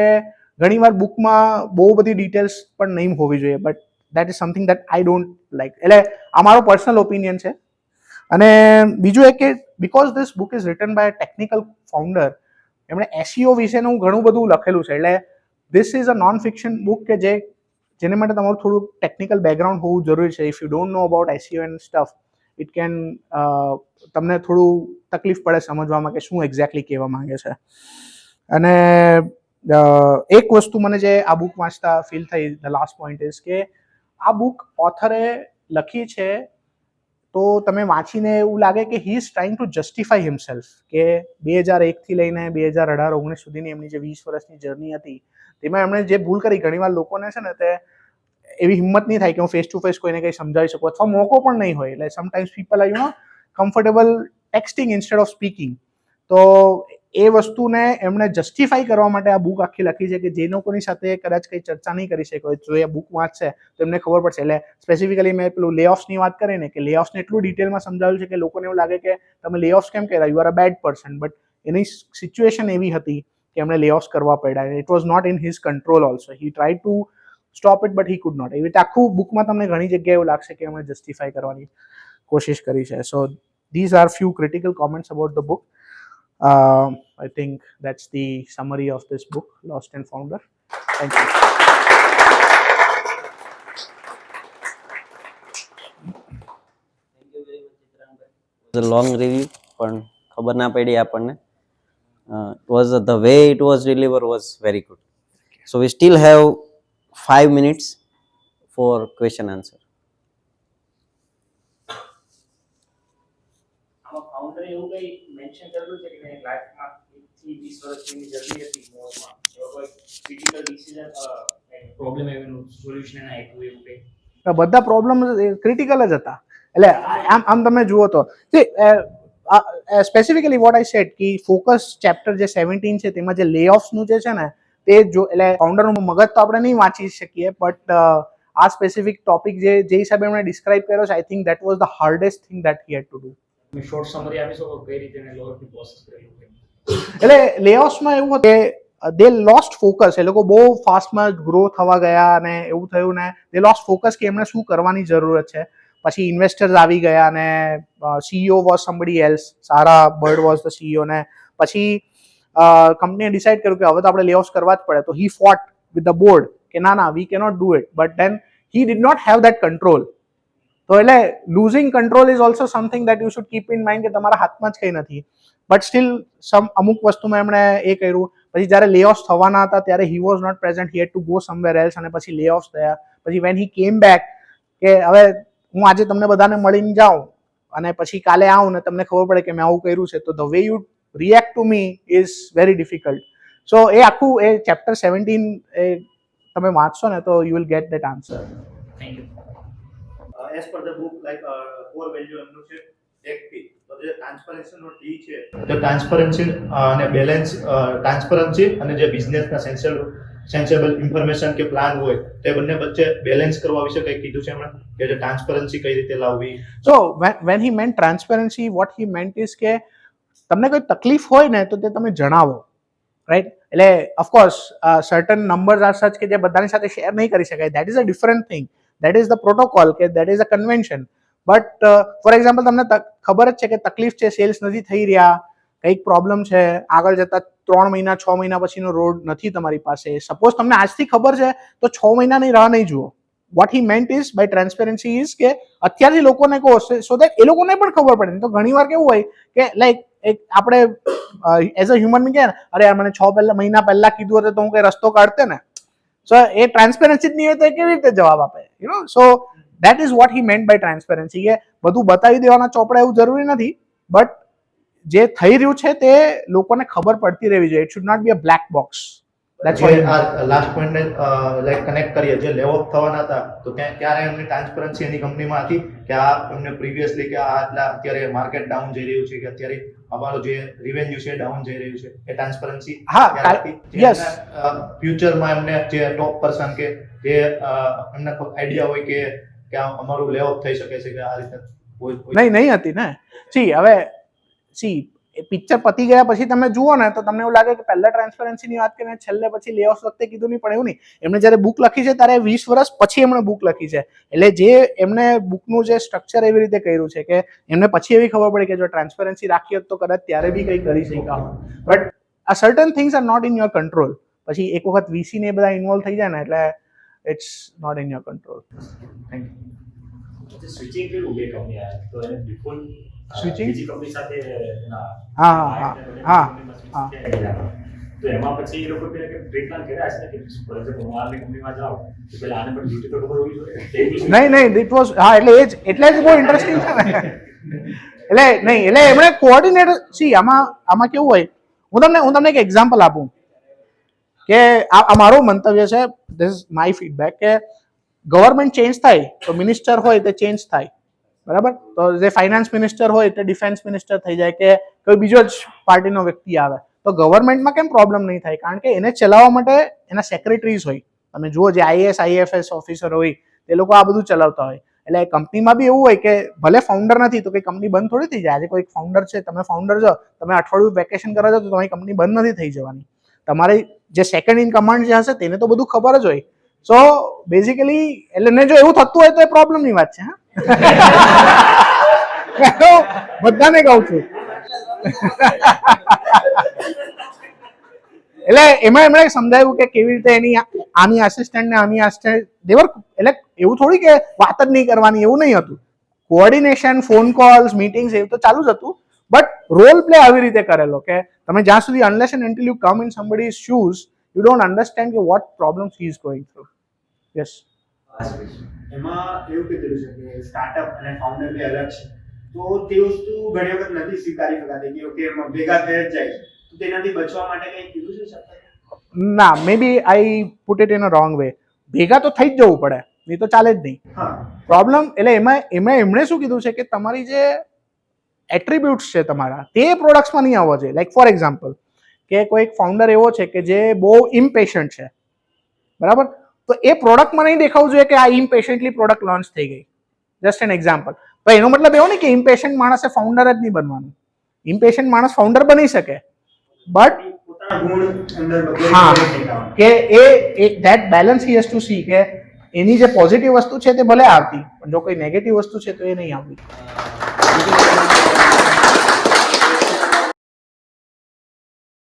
ઘણીવાર બુકમાં બહુ બધી ડિટેલ્સ પણ નહીં હોવી જોઈએ, but that is something that I don't like. એટલે આ મારો પર્સનલ ઓપિનિયન છે. અને બીજું એક કે because this book is written by a technical founder, એમણે એસઈઓ વિશેનું ઘણું બધું લખેલું છે. એટલે this is a non fiction book કે જેને માટે તમારું થોડું ટેકનિકલ બેકગ્રાઉન્ડ હોવું જરૂરી છે. If you don't know about SEO and stuff, it can તમને થોડું તકલીફ પડે સમજવામાં કે શું એક્ઝેક્ટલી કહેવા માંગે છે. અને એક વસ્તુ મને જે આ બુક વાંચતા ફીલ થઈ, ધ લાસ્ટ પોઈન્ટ ઇઝ કે આ બુક ઓથરે લખી છે તો તમે વાંચીને એવું લાગે કે he is trying to justify himself. કે 2001થી લઈને 2018-19 સુધીની એમની જે 20 વર્ષની જર્ની હતી તેમાં એમણે જે ભૂલ કરી, ઘણીવાર લોકોને છે ને તે એવી હિંમત નહીં થાય કે હું ફેસ ટુ ફેસ કોઈને કંઈ સમજાવી શકું, અથવા મોકો પણ નહીં હોય. એટલે sometimes people are comfortable texting instead of speaking. તો એ વસ્તુને એમણે જસ્ટિફાઈ કરવા માટે આ બુક આખી લખી છે કે જે લોકોની સાથે કદાચ કંઈ ચર્ચા નહીં કરી શકે હોય, જો એ બુક વાંચશે તો એમને ખબર પડશે. એટલે સ્પેસિફિકલી મેં પેલું લે ઓફ્સની વાત કરી ને, કે લે ઓફ્સને એટલું ડિટેલમાં સમજાવ્યું છે કે લોકોને એવું લાગે કે તમે લે ઓફ્સ કેમ કર્યા, you are a bad person. But એની સિચ્યુએશન એવી હતી કે એમણે લે ઓફ્સ કરવા પડ્યા. It was not in his control also. He try to stop it but he could not. એવી રીતે આખું બુકમાં તમને ઘણી જગ્યાએ એવું લાગશે કે એમણે જસ્ટિફાઈ કરવાની કોશિશ કરી છે. સો these are few critical comments about the book. I think that's the summary of this book, Lost and Founder. Thank you. Thank you very much, Chitrangbai. Long review પણ ખબર ના પડી આપણને. It was the way it was delivered was very good. So we still have 5 minutes for question answer. ફાઉન્ડરે એવું કઈ mention કરેલું છે કે લાઈફમાં 20 વર્ષની જર્ની હતી મોરમાં એવો કોઈ ક્રિટિકલ ડિસિઝન પ્રોબ્લેમ એનું સોલ્યુશન એને આપ્યું એવું કઈ? બધા પ્રોબ્લેમ ક્રિટિકલ જ હતા. એટલે આમ તમે જુઓ તો સ્પેસિફિકલી વોટ આઈ સેડ કે ફોકસ ચેપ્ટર જે 17 છે તેમાં જે લે ઓફ્સનું જે છે ને તે જો એટલે ફાઉન્ડરનું મગજ તો આપણે નહીં વાંચી શકીએ, બટ આ સ્પેસિફિક ટોપિક જે હિસાબે એમણે ડિસ્ક્રાઇબ કર્યો છે, I think that was the hardest thing that he had to do. તમે શોર્ટ સમરી આપી શકો કઈ રીતે એને લોઅરની પ્રોસેસ કરેલું? એટલે લેઓફ્સમાં એવું હતું કે દે લોસ્ટ ફોકસ. એ લોકો બહુ ફાસ્ટમાં ગ્રો થવા ગયા અને એવું થયું ને દે લોસ્ટ ફોકસ કે એમણે શું કરવાની જરૂરત છે. પછી ઇન્વેસ્ટર્સ આવી ગયા અને CEO was somebody else. Sara bird was the CEO. ને પછી કંપનીએ ડિસાઇડ કર્યું કે હવે તો આપણે લેઓફ્સ કરવા જ પડે. તો he fought with the board કે ના we cannot do it, but then he did not have that control. તો એટલે losing control is also something that you should keep in mind કે તમારા હાથમાં જ કંઈ નથી. બટ સ્ટીલ અમુક વસ્તુમાં એમણે એ કર્યું. પછી જ્યારે લે ઓફ થવાના હતા ત્યારે he was not present, he had to go somewhere else. અને પછી લે ઓફ થયા. પછી વેન હી કેમ બેક કે હવે હું આજે તમને બધાને મળીને જાઉં અને પછી કાલે આવું ને તમને ખબર પડે કે મેં આવું કર્યું છે, તો the way you react to me is very difficult. So એ આખું એ ચેપ્ટર 17 એ તમે વાંચશો ને તો you will get that answer. Thank you. As per the book like core value એમનું છે ટેક પી. તો જે ટ્રાન્સપરન્સીનો ટી છે, તો ટ્રાન્સપરન્સી અને બેલેન્સ, ટ્રાન્સપરન્સી અને જે બિઝનેસના સેન્સેબલ ઇન્ફોર્મેશન કે પ્લાન હોય તે બંને વચ્ચે બેલેન્સ કરવા વિશે કંઈ કીધું છે એમણે કે જે ટ્રાન્સપરન્સી કઈ રીતે લાવવી? So when he meant transparency, what he meant is કે તમને કોઈ તકલીફ હોય ને તો તે તમે જણાવો, રાઈટ? એટલે ઓફકોર્સ સર્ટન નંબર્સ આર સચ કે જે બધાની સાથે શેર નહીં કરી શકાય. That is a different thing. That is the protocol કે that is a convention. But for example તમને ખબર જ છે કે તકલીફ છે, સેલ્સ નથી થઈ રહ્યા, કંઈક પ્રોબ્લેમ છે, આગળ જતા 3 મહિના 6 મહિના પછીનો રોડ નથી તમારી પાસે. સપોઝ તમને આજથી ખબર છે તો 6 મહિનાની રાહ નહીં જુઓ. What he meant is by transparency is કે અત્યારથી લોકોને કહો સો દેટ એ લોકોને પણ ખબર પડે. તો ઘણી વાર કેવું હોય કે લાઈક એક આપણે એઝ અ હ્યુમન બીંગ કે અરે યાર મને 6 મહિના પહેલા કીધું હતું તો હું કઈ રસ્તો કાઢતે ને. સો એ ટ્રાન્સપેરન્સી જ નહીં હોય તો એ કેવી રીતે જવાબ આપે? You know. So that is what he meant by transparency કે બધું બતાવી દેવાના ચોપડા એવું જરૂરી નથી, બટ જે થઈ રહ્યું છે તે લોકોને ખબર પડતી રહેવી જોઈએ. It should not be a black box. આ લાસ્ટ પોઈન્ટને લાઈક કનેક્ટ કરીએ, જે લે ઓફ થવાના હતા તો ત્યારે એમની ટ્રાન્સપરન્સી એની કંપનીમાં હતી કે આ એમને પ્રીવિયસલી કે આ આટલા અત્યારે માર્કેટ ડાઉન જઈ રહ્યું છે કે અત્યારે અમારો જે રિવેન્યુ છે ડાઉન જઈ રહ્યું છે, એ ટ્રાન્સપરન્સી યસ ફ્યુચરમાં એમને જે ટોપ પર્સન કે જે એમને આઈડિયા હોય કે અમારું લે ઓફ થઈ શકે છે કે આ રીતે નહીં હતી ને. પિક્ચર પતી ગયા પછી તમે જુઓ ને તો તમને એવું લાગે કે પહેલા ટ્રાન્સપરન્સીની વાત કરીને છેલ્લે પછી લે ઓફ વખતે કીધું નહીં, પણ એવું નહીં. એમણે જ્યારે બુક લખી છે ત્યારે 20 વર્ષ પછી એમણે બુક લખી છે. એટલે જે એમને બુકનું જે સ્ટ્રક્ચર એવી રીતે કર્યું છે કે એમને પછી એવી ખબર પડી કે જો ટ્રાન્સપરન્સી રાખી હોત તો કદાચ ત્યારે બી કંઈ કરી શક્યા હોત. બટ આ certain things are not in your control. પછી એક વખત વીસી ને બધા ઇન્વોલ્વ થઈ જાય ને એટલે it's not in your control. Thank you. Switching કર્યું બે કંપની આ તો એને બિલકુલ Switching? બીજી કંપની સાથે હા. તો એમાં પછી એ લોકો પેલા કે ટ્રીટમેન્ટ કર્યા છે કે ફોર એક્ઝામ્પલ હું આની કંપનીમાં જાઉં તો પેલા આને પણ ડ્યુટી તો ખબર હોવી જોઈએ. નહીં ઇટ વોઝ હા એટલે જ બહુ ઇન્ટરેસ્ટિંગ છે ને. એટલે એમણે કોઓર્ડિનેટર આમાં કેવું હોય, હું તમને એક એક્ઝામ્પલ આપું કે આ મારું મંતવ્ય છે, ધીસ ઇઝ માય ફીડબેક કે ગવર્મેન્ટ ચેન્જ થાય તો મિનિસ્ટર હોય તે ચેન્જ થાય, બરાબર? તો જે ફાઇનાન્સ મિનિસ્ટર હોય તે ડિફેન્સ મિનિસ્ટર થઈ જાય કે કોઈ બીજો જ પાર્ટીનો વ્યક્તિ આવે તો ગવર્મેન્ટમાં કેમ પ્રોબ્લેમ નહીં થાય? કારણ કે એને ચલાવવા માટે એના સેક્રેટરીઝ હોય. તમે જુઓ જે IAS IFS ઓફિસર હોય તે લોકો આ બધું ચલાવતા હોય. એટલે કંપનીમાં બી એવું હોય કે ભલે ફાઉન્ડર નથી તો કંઈ કંપની બંધ થોડી થઈ જાય. આજે કોઈ ફાઉન્ડર છે, તમે ફાઉન્ડર છો, તમે અઠવાડિયું વેકેશન કરવા જાઓ તો તમારી કંપની બંધ નથી થઈ જવાની. તમારી જે સેકન્ડ ઇન કમાન્ડ જે હશે તેને તો બધું ખબર જ હોય. સો બેઝિકલી એટલે ને જો એવું થતું હોય તો એ પ્રોબ્લેમની વાત છે. બધાને કહું છું. એટલે એમાં એમણે સમજાવ્યું કે કેવી રીતે આની આસિસ્ટન્ટ ને આની આસિસ્ટન્ટ દેવર. એટલે એવું થોડી કે વાત જ નહીં કરવાની, એવું નહીં હતું. કોઓર્ડિનેશન, ફોન કોલ્સ, મીટિંગ્સ એવું તો ચાલુ જ હતું, બટ રોલ પ્લે આવી રીતે કરેલો કે તમે જ્યાં સુધી unless and until you come in somebody's shoes you don't understand કે what problems he is going through. Yes. એમાં એવું કીધું છે કે સ્ટાર્ટઅપ અને ફાઉન્ડર બે અલગ છે, તો તે વસ્તુ ઘણી વખત નથી સ્વીકારી શકાતી કે ઓકે એમાં ભેગા થઈ જ જાય, તો તેનાથી બચવા માટે કંઈ કીધું છે સર? ના, maybe I put it in a wrong way. ભેગા તો થઈ જ જવું પડે, નહીં તો ચાલે જ નહીં. હા, પ્રોબ્લેમ એટલે એમણે શું કીધું છે કે તમારી જે એટ્રીબ્યુટ્સ છે તમારા તે પ્રોડક્ટ્સમાં નહીં આવવા જોઈએ. લાઈક ફોર એક્ઝામ્પલ કે કોઈ એક ફાઉન્ડર એવો છે કે જે બહુ ઇમ્પેશન્ટ છે, બરાબર, તો એ પ્રોડક્ટમાં નહીં દેખાવું જોઈએ કે આ ઇમ્પેશન્ટલી પ્રોડક્ટ લોન્ચ થઈ ગઈ. Just an example. તો એનો મતલબ એવો નહીં કે ઇમ્પેશન્ટ માણસે ફાઉન્ડર જ નહીં બનવાનું. ઇમ્પેશન્ટ માણસ ફાઉન્ડર બની શકે, બટ પોતાના ગુણ અંદર બધે હા. દેખાડવાના. કે એ that balance he has to see કે એની જે પોઝિટિવ વસ્તુ છે તે ભલે આવતી, પણ જો કોઈ નેગેટિવ વસ્તુ છે તો એ નહીં આવતી.